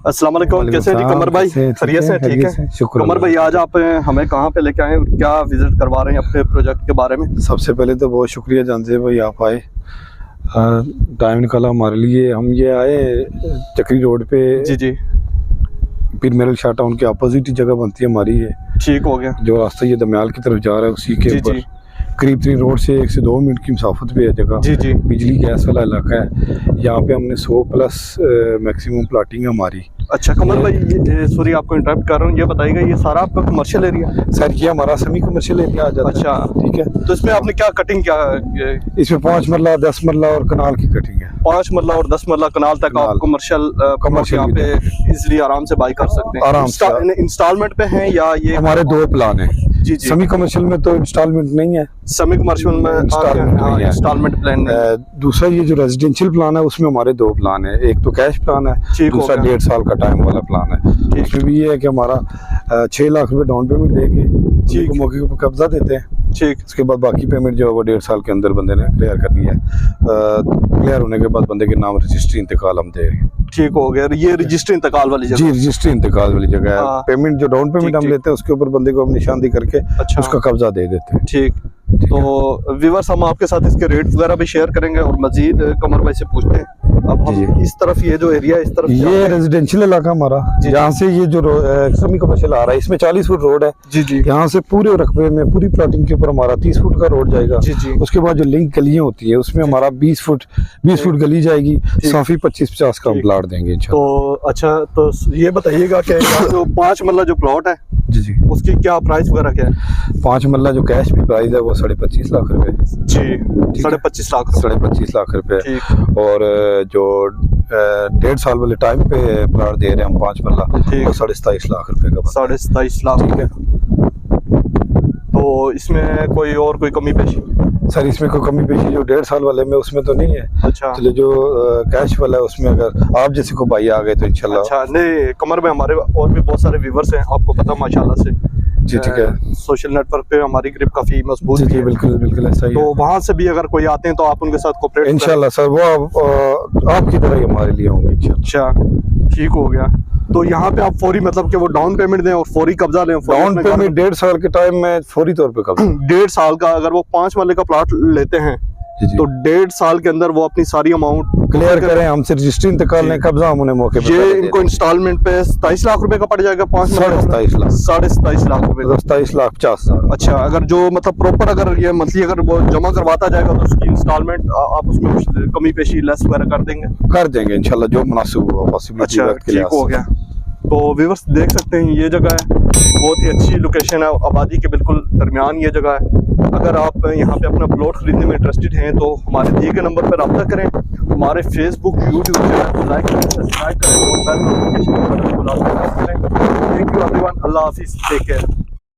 अस्सलाम वालेकुम, कैसे हैं जी कमर भाई? खैरियत से? ठीक है, शुक्र। कमर भाई आज आप हमें कहाँ पे लेके आए, क्या विजिट करवा रहे हैं अपने प्रोजेक्ट के बारे में? सबसे पहले तो बहुत शुक्रिया जानते भाई, आप आए, टाइम निकाला हमारे लिए। हम ये आए चक्री रोड पे, जी जी, पीर मेरल शाह टाउन के अपोजिट ही जगह बनती है हमारी। ये ठीक हो गया। जो रास्ता ये दमयाल की तरफ जा रहा है उसी के ऊपर करीब 3 रोड से 1 से 2 मिनट की मुसाफत पे है जगह। जी जी, बिजली गैस वाला इलाका है। यहाँ पे हमने 100+ मैक्सिमम प्लाटिंग है हमारी। अच्छा कमर भाई, सॉरी आपको इंटरप्ट कर रहा हूँ, ये बताइएगा ये सारा आपका कमर्शियल एरिया? सर ये हमारा सेमी कमर्शियल एरिया आ जाता है। अच्छा ठीक है, तो इसमें आपने क्या कटिंग क्या? इसमें 5 मरला 10 मरला और कनाल की कटिंग है। 5 मरला और 10 मरला कनाल तक आप कमर्शियल यहाँ पे इजीली आराम से बाई कर सकते हैं। आराम से। इंस्टॉलमेंट पे हैं या ये? हमारे 2 प्लान है। जी जी, सेमी कमर्शियल में तो इंस्टॉलमेंट नहीं है, सेमी कमर्शियल में इंस्टॉलमेंट प्लान नहीं है। दूसरा ये जो रेजिडेंशियल प्लान है उसमें हमारे 2 प्लान है। एक तो कैश प्लान है, दूसरा 1.5 साल का टाइम वाला प्लान है। इसमें भी ये है कि हमारा 6 लाख रुपए डाउन पेमेंट देके मौके पर कब्जा देते हैं। ठीक, उसके बाद बाकी पेमेंट जो है वो 1.5 साल के अंदर बंदे ने क्लियर करनी है। क्लियर होने के बाद बंदे के नाम रजिस्ट्री इंतकाल हम दे। ठीक हो गया। ये रजिस्ट्री इंतकाल वाली जगह? जी, रजिस्ट्री इंतकाल वाली जगह है। पेमेंट जो डाउन पेमेंट हम लेते हैं उसके ऊपर बंदे को हम निशानदी करके उसका कब्जा दे देते हैं। ठीक, तो व्यूअर्स हम आपके साथ इसके रेट वगैरह भी शेयर करेंगे और मजीद कमर भाई से पूछते हैं। अब हम इस तरफ ये जो एरिया इस तरफ ये रेजिडेंशियल इलाका हमारा, यहाँ से ये जो सेमी कमर्शियल आ रहा है इसमें 40 फुट रोड है। जी जी, यहाँ से पूरे रकबे में पूरी प्लॉटिंग के ऊपर हमारा 30 फुट का रोड जाएगा। जी जी, उसके बाद जो लिंक गलियां होती है उसमें हमारा 20 फुट गली जाएगी। साफी 25-50 का हम प्लाट देंगे। तो अच्छा, तो ये बताइएगा कि जो 5 मरला जो प्लॉट है जी जी, उसकी क्या प्राइस वगैरह क्या है? 5 मरला जो कैश भी प्राइस है वो 25.5 लाख रुपए। जी, 25.5 लाख, 25.5 लाख रुपए। और जो 1.5 साल वाले टाइम पे प्लाट दे रहे हैं हम 5 मरला, वो 27.5 लाख रुपए का। 27.5 लाख। ठीक है, तो इसमें कोई कमी पेशी? सर इसमें कोई कमी पेशी जो 1.5 साल वाले में उसमें तो नहीं है। अच्छा, चलिए जो कैश वाला है उसमें अगर आप जैसे को भाई आ गए तो इंशाल्लाह। अच्छा, नहीं कमर में हमारे और भी बहुत सारे व्यूवर्स हैं, आपको पता माशाल्लाह से। जी ठीक है, सोशल नेटवर्क पे हमारी ग्रिप काफी मजबूत है। बिल्कुल ऐसा ही तो वहाँ से भी अगर कोई आते हैं तो आप उनके साथ कोऑपरेट इंशाल्लाह सर, वो आपकी तरह ही हमारे लिए होंगे इंशाल्लाह। अच्छा, ठीक हो गया। तो यहाँ पे आप फौरी मतलब कि वो डाउन पेमेंट दें और फौरी कब्जा लें? डाउन पेमेंट 1.5 साल के टाइम में फौरी तौर पे कब्जा। 1.5 साल का अगर वो 5 मरले का प्लॉट लेते हैं तो 1.5 साल के अंदर वो अपनी सारी अमाउंट क्लियर करें, हमसे रजिस्ट्री इंतकाल लें, कब्जा हम उन्हें मौके पे। ये इनको इंस्टॉलमेंट पे 27 लाख रुपए का पड़ जाएगा। 27.5 लाख, 27.5 लाख रुपए, 27,50,000। अच्छा, अगर जो मतलब प्रॉपर अगर ये मंथली अगर वो जमा करवाता जाएगा तो उसकी इंस्टॉलमेंट आप उसमें कुछ कमी पेशी लेस वगैरह कर देंगे इंशाल्लाह जो मुनासिब होगा पॉसिबिलिटी। अच्छा, ठीक हो गया। तो व्यूअर्स देख सकते हैं ये जगह है, बहुत ही अच्छी लोकेशन है, आबादी के बिल्कुल दरमियान ये जगह है। अगर आप यहाँ पे अपना प्लॉट खरीदने में इंटरेस्टेड हैं तो हमारे दिए गए नंबर पर रब्ता करें। हमारे फेसबुक यूट्यूब चैनल को लाइक करें, सब्सक्राइब करें और बेल नोटिफिकेशन बटन को लाजमी प्रेस करें। थैंक यू एवरीवन, अल्लाह हाफिज़, टेक केयर।